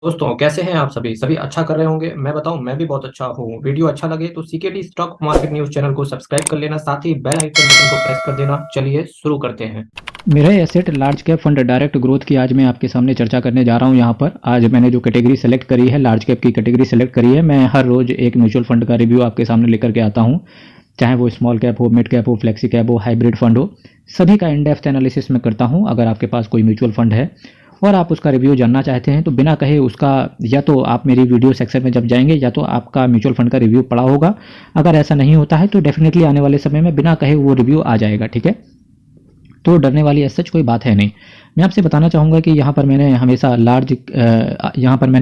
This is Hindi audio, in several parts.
दोस्तों कैसे हैं आप सभी सभी अच्छा कर रहे होंगे। मैं बताऊं, मैं भी बहुत अच्छा हूँ। वीडियो अच्छा लगे तो CKD stock market news channel को सब्सक्राइब कर लेना, साथ ही बेल आइकन बटन को प्रेस कर देना। चलिए शुरू करते हैं। मेरा asset large cap fund direct growth की आज मैं आपके सामने चर्चा करने जा रहा हूं। यहाँ पर आज मैंने जो कैटेगरी सेलेक्ट करी है, लार्ज कैप की कैटेगरी सेलेक्ट करी है। मैं हर रोज एक म्यूचुअल फंड का रिव्यू आपके सामने लेकर के आता हूं, चाहे वो स्मॉल कैप हो, मिड कैप हो, फ्लेक्सी कैप हो, हाइब्रिड फंड हो, सभी का इन डेप्थ एनालिसिस में करता हूं। अगर आपके पास कोई म्यूचुअल फंड है और आप उसका रिव्यू जानना चाहते हैं तो बिना कहे उसका, या तो आप मेरी वीडियो सेक्शन में जब जाएंगे या तो आपका म्यूचुअल फंड का रिव्यू पड़ा होगा। अगर ऐसा नहीं होता है तो डेफिनेटली आने वाले समय में बिना कहे वो रिव्यू आ जाएगा, ठीक है। तो डरने वाली ऐसा कोई बात है नहीं। मैं आपसे बताना चाहूँगा कि यहाँ पर मैंने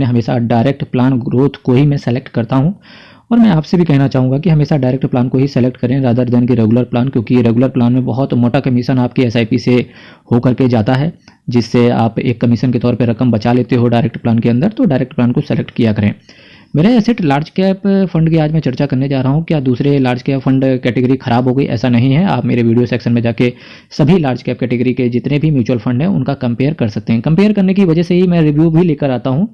हमेशा डायरेक्ट प्लान ग्रोथ को ही मैं सेलेक्ट करता हूँ। और मैं आपसे भी कहना चाहूँगा कि हमेशा डायरेक्ट प्लान को ही सेलेक्ट करें रादर देन कि रेगुलर प्लान, क्योंकि रेगुलर प्लान में बहुत मोटा कमीशन आपकी एसआईपी से होकर के जाता है, जिससे आप एक कमीशन के तौर पर रकम बचा लेते हो डायरेक्ट प्लान के अंदर। तो डायरेक्ट प्लान को सेलेक्ट किया करें। मेरा एसेट लार्ज कैप फंड की आज मैं चर्चा करने जा रहा हूँ। क्या दूसरे लार्ज कैप फंड कैटेगरी खराब हो गई? ऐसा नहीं है। आप मेरे वीडियो सेक्शन में जाके सभी लार्ज कैप कैटेगरी के जितने भी म्यूचुअल फंड हैं उनका कंपेयर कर सकते हैं। कंपेयर करने की वजह से ही मैं रिव्यू भी लेकर आता हूँ।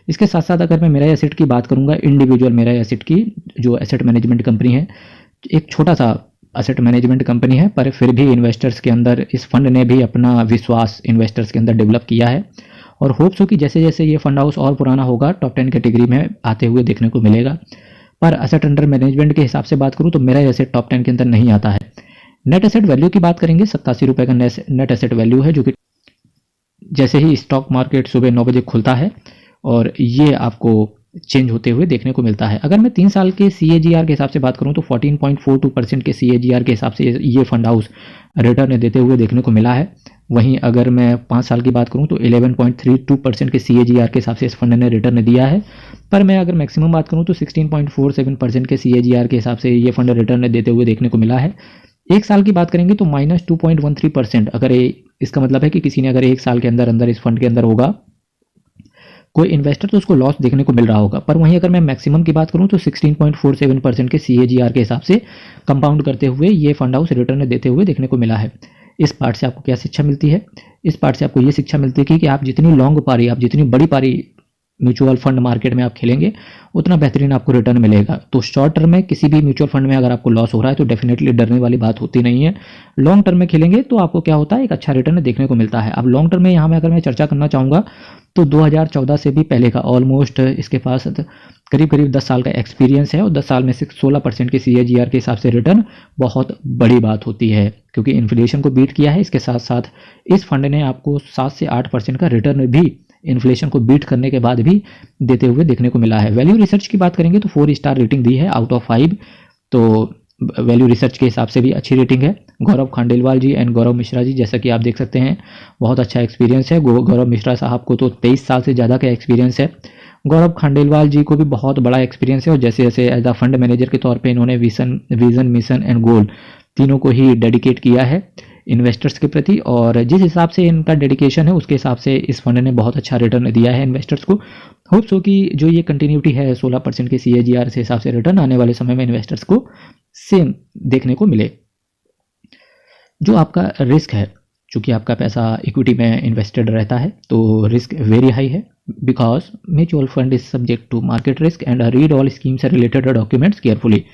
इसके साथ साथ अगर मैं मेरा एसेट की बात करूंगा, इंडिविजुअल मेरा एसेट की, जो एसेट मैनेजमेंट कंपनी है, एक छोटा सा एसेट मैनेजमेंट कंपनी है, पर फिर भी इन्वेस्टर्स के अंदर इस फंड ने भी अपना विश्वास इन्वेस्टर्स के अंदर डेवलप किया है। और होप्स हो कि जैसे जैसे ये फंड हाउस और पुराना होगा, टॉप 10 कैटेगरी में आते हुए देखने को मिलेगा। पर एसेट अंडर मैनेजमेंट के हिसाब से बात करूं तो मेरा एसेट टॉप 10 के अंदर नहीं आता है। नेट एसेट वैल्यू की बात करेंगे, 87 रुपये का नेट एसेट वैल्यू है, जो कि जैसे ही स्टॉक मार्केट सुबह 9 बजे खुलता है और ये आपको चेंज होते हुए देखने को मिलता है। अगर मैं 3 साल के CAGR के हिसाब से बात करूं तो 14.42% के CAGR के हिसाब से ये फंड हाउस रिटर्न देते हुए देखने को मिला है। वहीं अगर मैं 5 साल की बात करूं तो 11.32% के CAGR के हिसाब से इस फंड ने रिटर्न दिया है। पर मैं अगर मैक्सिमम बात करूं तो 16.47% के CAGR के हिसाब से ये फंड रिटर्न देते हुए देखने को मिला है। 1 साल की बात करेंगे तो -2.13%। अगर इसका मतलब है कि किसी ने अगर 1 साल के अंदर अंदर इस फंड के अंदर होगा कोई इन्वेस्टर, तो उसको लॉस देखने को मिल रहा होगा। पर वहीं अगर मैं मैक्सिमम की बात करूं तो 16.47% के CAGR के हिसाब से कंपाउंड करते हुए ये फंड हाउस रिटर्न देते हुए देखने को मिला है। इस पार्ट से आपको क्या शिक्षा मिलती है? इस पार्ट से आपको ये शिक्षा मिलती है कि आप जितनी लॉन्ग पारी, आप जितनी बड़ी पारी म्यूचुअल फंड मार्केट में आप खेलेंगे उतना बेहतरीन आपको रिटर्न मिलेगा। तो शॉर्ट टर्म में किसी भी म्यूचुअल फंड में अगर आपको लॉस हो रहा है तो डेफिनेटली डरने वाली बात होती नहीं है। लॉन्ग टर्म में खेलेंगे तो आपको क्या होता है, एक अच्छा रिटर्न देखने को मिलता है। अब लॉन्ग टर्म में यहाँ में अगर मैं चर्चा करना चाहूँगा तो 2014 से भी पहले का ऑलमोस्ट इसके पास करीब करीब 10 साल का एक्सपीरियंस है और 10 साल में से 16% के CAGR के हिसाब से रिटर्न बहुत बड़ी बात होती है, क्योंकि इन्फ्लेशन को बीट किया है। इसके साथ साथ इस फंड ने आपको 7 से 8% का रिटर्न भी इन्फ्लेशन को बीट करने के बाद भी देते हुए देखने को मिला है। वैल्यू रिसर्च की बात करेंगे तो 4 स्टार रेटिंग दी है आउट ऑफ 5। तो वैल्यू रिसर्च के हिसाब से भी अच्छी रेटिंग है। गौरव खांडेलवाल जी एंड गौरव मिश्रा जी, जैसा कि आप देख सकते हैं, बहुत अच्छा एक्सपीरियंस है। गौरव मिश्रा साहब को तो 23 साल से ज़्यादा का एक्सपीरियंस है। गौरव खांडेलवाल जी को भी बहुत बड़ा एक्सपीरियंस है और जैसे जैसे एज अ फंड मैनेजर के तौर पे इन्होंने विजन मिशन एंड गोल तीनों को ही डेडिकेट किया है इन्वेस्टर्स के प्रति। और जिस हिसाब से इनका डेडिकेशन है उसके हिसाब से इस फंड ने बहुत अच्छा रिटर्न दिया है इन्वेस्टर्स को। होप्स हो कि जो ये कंटिन्यूटी है 16% के CAGR से हिसाब से रिटर्न आने वाले समय में इन्वेस्टर्स को सेम देखने को मिले। जो आपका रिस्क है, चूंकि आपका पैसा इक्विटी में इन्वेस्टेड रहता है तो रिस्क वेरी हाई है, because mutual fund is subject to market risk and read all schemes related documents carefully.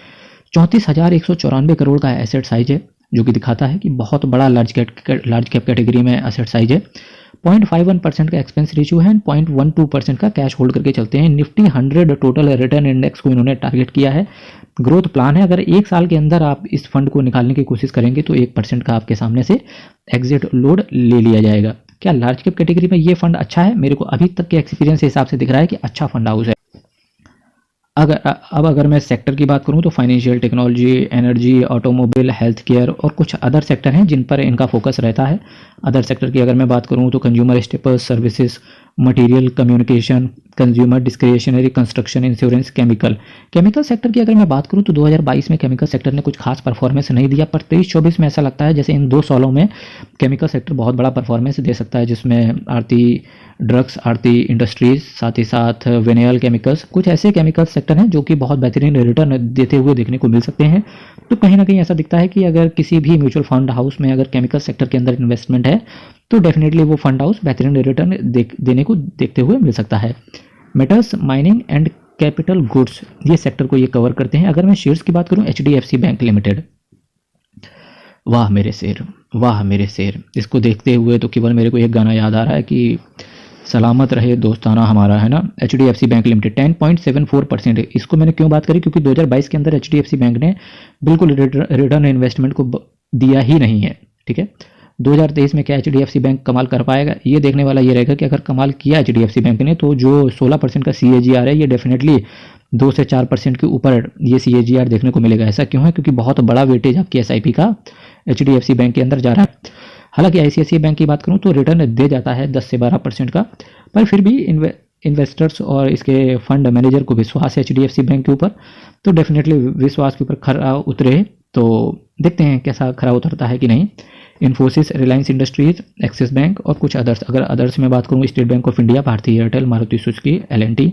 34,194 crore का एसेट साइज है, जो कि दिखाता है कि बहुत बड़ा लार्ज कैप कैटेगरी में एसेट साइज है। 0.51% का एक्सपेंस रेशियो है, 0.12% का कैश होल्ड करके चलते हैं। निफ्टी 100 टोटल रिटर्न इंडेक्स को इन्होंने टारगेट किया है। ग्रोथ प्लान है, अगर 1 साल के अंदर आप इस फंड को निकालने की कोशिश करेंगे तो 1% का आपके सामने से एग्जिट लोड ले लिया जाएगा। क्या लार्ज कैप कैटेगरी में ये फंड अच्छा है? मेरे को अभी तक के एक्सपीरियंस के हिसाब से दिख रहा है कि अच्छा फंड हाउस है। अगर मैं सेक्टर की बात करूं तो financial technology, energy, automobile, health care और कुछ अदर सेक्टर हैं जिन पर इनका फोकस रहता है। अदर सेक्टर की अगर मैं बात करूं तो consumer staples, services, material, communication, consumer discretionary, construction, insurance, chemical sector की अगर मैं बात करूं तो 2022 में केमिकल सेक्टर ने कुछ खास परफॉर्मेंस नहीं दिया, पर 23-24 में ऐसा लगता है जैसे इन 2 सालों में केमिकल सेक्टर बहुत बड़ा परफॉर्मेंस दे सकता है, जिसमें आरती ड्रग्स, आरती इंडस्ट्रीज, साथ ही साथ वेनेयल केमिकल्स, कुछ ऐसे केमिकल सेक्टर हैं जो कि बहुत बेहतरीन रिटर्न देते हुए देखने को मिल सकते हैं। तो कहीं ना कहीं ऐसा दिखता है कि अगर किसी भी म्यूचुअल फंड हाउस में अगर केमिकल सेक्टर के अंदर इन्वेस्टमेंट है तो डेफिनेटली वो फंड हाउस बेहतरीन रिटर्न देने को देखते हुए मिल सकता है। Metals, mining and capital goods, ये सेक्टर को ये कवर करते हैं। अगर मैं शेयर्स की बात करूं, HDFC बैंक लिमिटेड, वाह मेरे शेर, वाह मेरे शेर, इसको देखते हुए तो केवल मेरे को एक गाना याद आ रहा है कि सलामत रहे दोस्ताना हमारा, है ना। HDFC bank limited 10.74%। इसको मैंने क्यों बात करी, क्योंकि 2022 के अंदर HDFC बैंक ने बिल्कुल रिटर्न इन्वेस्टमेंट को दिया ही नहीं है, ठीक है। 2023 में क्या HDFC बैंक कमाल कर पाएगा, ये देखने वाला ये रहेगा कि अगर कमाल किया HDFC बैंक ने तो जो 16% का CAGR है, ये डेफिनेटली 2 से 4% के ऊपर ये CAGR देखने को मिलेगा। ऐसा क्यों है, क्योंकि बहुत बड़ा वेटेज आपकी SIP का HDFC बैंक के अंदर जा रहा है। हालांकि ICICI बैंक की बात करूं तो रिटर्न दे जाता है 10 से 12% का, पर फिर भी इन्वेस्टर्स और इसके फंड मैनेजर को विश्वास है HDFC बैंक के ऊपर, तो डेफिनेटली विश्वास के ऊपर खरा उतरे। तो देखते हैं कैसा खरा उतरता है कि नहीं। इन्फोसिस, रिलायंस इंडस्ट्रीज, एक्सिस बैंक और कुछ अदर्स। अगर अदर्स में बात करूँ, state bank of India, Bhartiya Airtel, Maruti Suzuki, L&T,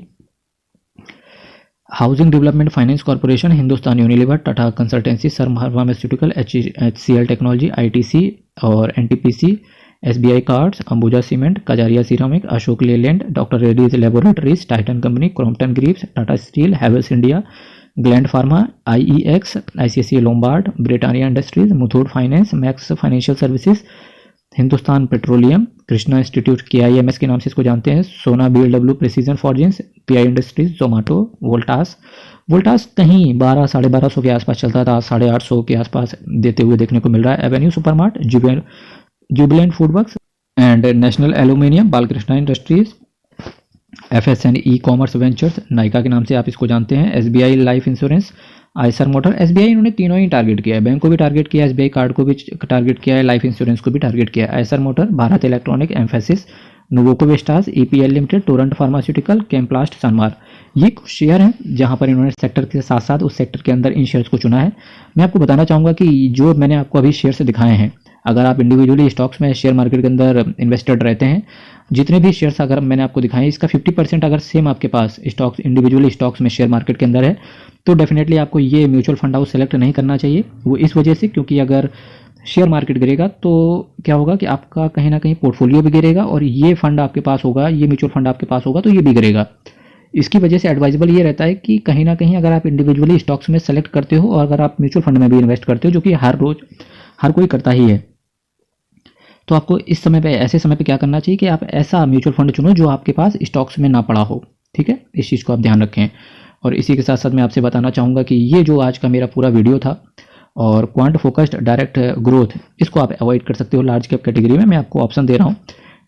housing development finance corporation, Hindustan Unilever, Tata consultancy, सर्म फार्मास्यूटिकल, HCL टेक्नोलॉजी, ITC और NTPC, SBI cards, Ambuja cement, Kajaria ceramic, Ashok Leyland, doctor Reddy's laboratories, Titan company, Crompton Greaves, Tata steel, Havells India, Gland pharma, IEX, ICICI Lombard, Britannia industries, Muthoot finance, max financial services, Hindustan petroleum, Krishna institute, KIMS के नाम से इसको जानते हैं, Sona BLW, precision forgings, PI industries, Zomato, Voltas कहीं 12, 1250 के आसपास चलता था, 850 के आसपास देते हुए देखने को मिल रहा है। Avenue Supermart, Jubilant FoodWorks and National Aluminium, Balkrishna Industries, FSN E Commerce Ventures, Nykaa के नाम से आप इसको जानते हैं, SBI Life Insurance, Eicher Motor. SBI इन्होंने तीनों ही टारगेट किया है, बैंक को भी टारगेट किया है, SBI कार्ड को भी टारगेट किया है, लाइफ इंश्योरेंस को भी टारगेट किया है। Eicher motor, Bharat electronic, Mphasis, Nuvoco Vistas, EPL limited, Torrent pharmaceutical, Chemplast, Sanmar, ये कुछ शेयर हैं जहां पर इन्होंने सेक्टर के साथ साथ उस सेक्टर के अंदर इन शेयर्स को चुना है। मैं आपको बताना चाहूँगा कि जो मैंने आपको अभी शेयर्स दिखाए हैं, अगर आप इंडिविजुअली स्टॉक्स में शेयर मार्केट के अंदर इन्वेस्टेड रहते हैं, जितने भी शेयर्स अगर मैंने आपको दिखाए, इसका 50% अगर सेम आपके पास स्टॉक्स इंडिविजुअली स्टॉक्स में शेयर मार्केट के अंदर है, तो डेफिनेटली आपको ये म्यूचुअल फंड हाउस सेलेक्ट नहीं करना चाहिए। वो इस वजह से, क्योंकि अगर शेयर मार्केट गिरेगा तो क्या होगा कि आपका कहीं ना कहीं पोर्टफोलियो भी गिरेगा, और ये फंड आपके पास होगा, ये म्यूचुअल फंड आपके पास होगा तो ये भी गिरेगा। इसकी वजह से एडवाइजेबल ये रहता है कि कहीं ना कहीं अगर आप इंडिविजुअली स्टॉक्स में सेलेक्ट करते हो और अगर आप म्यूचुअल फंड में भी इन्वेस्ट करते हो, जो कि हर रोज हर कोई करता ही है, तो आपको इस समय पे, ऐसे समय पे क्या करना चाहिए कि आप ऐसा म्यूचुअल फंड चुनो जो आपके पास स्टॉक्स में ना पड़ा हो, ठीक है। इस चीज़ को आप ध्यान रखें। और इसी के साथ साथ मैं आपसे बताना चाहूँगा कि ये जो आज का मेरा पूरा वीडियो था, और क्वांट फोकस्ड डायरेक्ट ग्रोथ, इसको आप अवॉइड कर सकते हो लार्ज कैप कैटेगरी में। मैं आपको ऑप्शन दे रहा हूँ,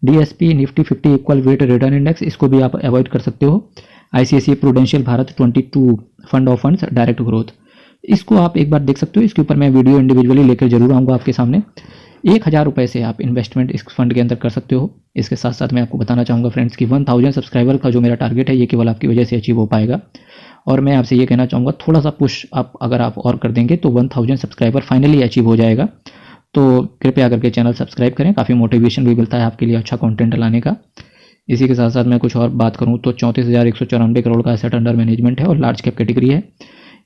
DSP Nifty 50 equal weight return index, इसको भी आप अवॉइड कर सकते हो। ICICI prudential Bharat 22 fund of funds direct growth, इसको आप एक बार देख सकते हो। इसके ऊपर मैं वीडियो इंडिविजुअली लेकर जरूर आऊँगा आपके सामने। 1000 रुपये से आप इन्वेस्टमेंट इस फंड के अंदर कर सकते हो। इसके साथ साथ मैं आपको बताना चाहूँगा फ्रेंड्स कि 1000 सब्सक्राइबर का जो मेरा टारगेट है, ये केवल आपकी वजह से अचीव हो पाएगा। और मैं आपसे ये कहना चाहूँगा, थोड़ा सा पुश आप अगर आप और कर देंगे तो 1000 सब्सक्राइबर फाइनली अचीव हो जाएगा। तो कृपया करके चैनल सब्सक्राइब करें, काफ़ी मोटिवेशन भी मिलता है आपके लिए अच्छा कंटेंट लाने का। इसी के साथ साथ मैं कुछ और बात करूँ तो 34,194 करोड़ का एसेट अंडर मैनेजमेंट है और लार्ज कैप कैटेगरी है।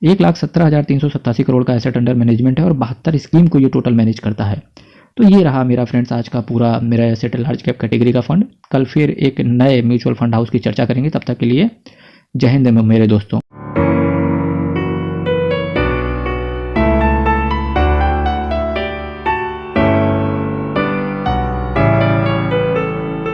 1,17,387 करोड़ का एसेट अंडर मैनेजमेंट है और 72 स्कीम को ये टोटल मैनेज करता है। तो ये रहा मेरा फ्रेंड्स आज का पूरा मेरा एसेट लार्ज कैप कैटेगरी का फंड। कल फिर एक नए म्यूचुअल फंड हाउस की चर्चा करेंगे, तब तक के लिए जय हिंद मेरे दोस्तों।